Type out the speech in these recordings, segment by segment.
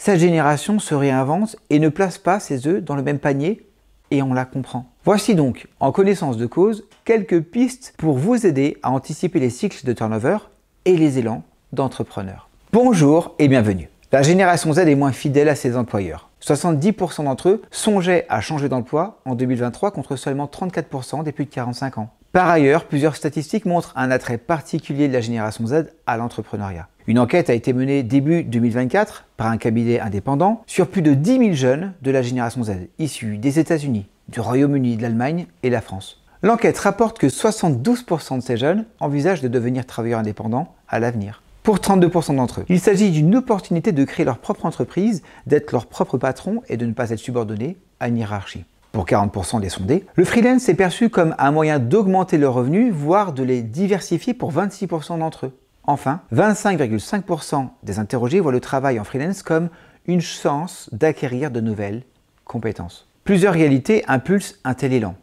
Cette génération se réinvente et ne place pas ses œufs dans le même panier, et on la comprend. Voici donc, en connaissance de cause, quelques pistes pour vous aider à anticiper les cycles de turnover et les élans d'entrepreneurs. Bonjour et bienvenue. La génération Z est moins fidèle à ses employeurs. 70% d'entre eux songeaient à changer d'emploi en 2023 contre seulement 34% des plus de 45 ans. Par ailleurs, plusieurs statistiques montrent un attrait particulier de la génération Z à l'entrepreneuriat. Une enquête a été menée début 2024 par un cabinet indépendant sur plus de 10 000 jeunes de la génération Z, issus des États-Unis, du Royaume-Uni, de l'Allemagne et de la France. L'enquête rapporte que 72% de ces jeunes envisagent de devenir travailleurs indépendants à l'avenir. Pour 32% d'entre eux, il s'agit d'une opportunité de créer leur propre entreprise, d'être leur propre patron et de ne pas être subordonné à une hiérarchie. Pour 40% des sondés, le freelance est perçu comme un moyen d'augmenter leurs revenus, voire de les diversifier pour 26% d'entre eux. Enfin, 25,5% des interrogés voient le travail en freelance comme une chance d'acquérir de nouvelles compétences. Plusieurs réalités impulsent un tel élan,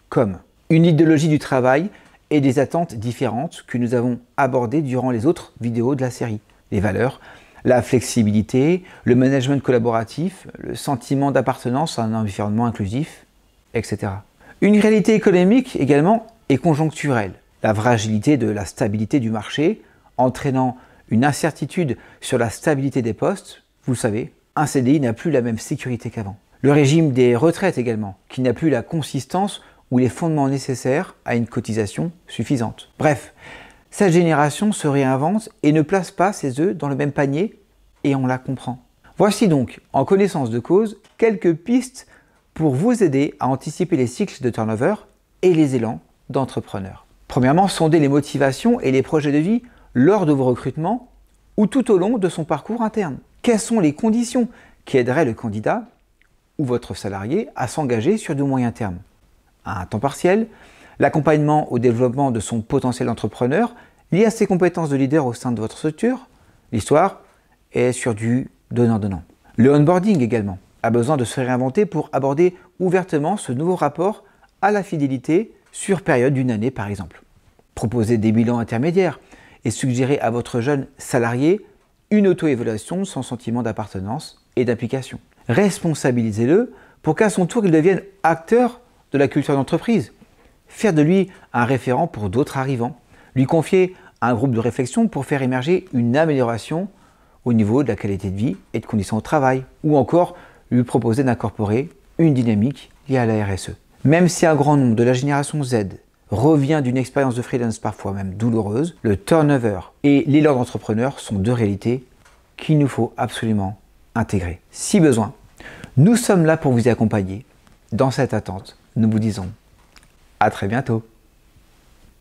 comme une idéologie du travail et des attentes différentes que nous avons abordées durant les autres vidéos de la série. Les valeurs, la flexibilité, le management collaboratif, le sentiment d'appartenance à un environnement inclusif, etc. Une réalité économique également et conjoncturelle. La fragilité de la stabilité du marché, entraînant une incertitude sur la stabilité des postes. Vous le savez, un CDI n'a plus la même sécurité qu'avant. Le régime des retraites également, qui n'a plus la consistance ou les fondements nécessaires à une cotisation suffisante. Bref, cette génération se réinvente et ne place pas ses œufs dans le même panier, et on la comprend. Voici donc, en connaissance de cause, quelques pistes pour vous aider à anticiper les cycles de turnover et les élans d'entrepreneurs. Premièrement, sondez les motivations et les projets de vie lors de vos recrutements ou tout au long de son parcours interne. Quelles sont les conditions qui aideraient le candidat ou votre salarié à s'engager sur du moyen terme? Un temps partiel, l'accompagnement au développement de son potentiel entrepreneur lié à ses compétences de leader au sein de votre structure. L'histoire est sur du donnant-donnant. Le onboarding également a besoin de se réinventer pour aborder ouvertement ce nouveau rapport à la fidélité sur période d'une année par exemple. Proposez des bilans intermédiaires et suggérez à votre jeune salarié une auto-évaluation sans sentiment d'appartenance et d'implication. Responsabilisez-le pour qu'à son tour il devienne acteur de la culture d'entreprise. Faire de lui un référent pour d'autres arrivants. Lui confier un groupe de réflexion pour faire émerger une amélioration au niveau de la qualité de vie et de conditions de travail. Ou encore lui proposer d'incorporer une dynamique liée à la RSE. Même si un grand nombre de la génération Z revient d'une expérience de freelance parfois même douloureuse, le turnover et l'élan d'entrepreneur sont deux réalités qu'il nous faut absolument intégrer. Si besoin, nous sommes là pour vous accompagner. Dans cette attente, nous vous disons à très bientôt.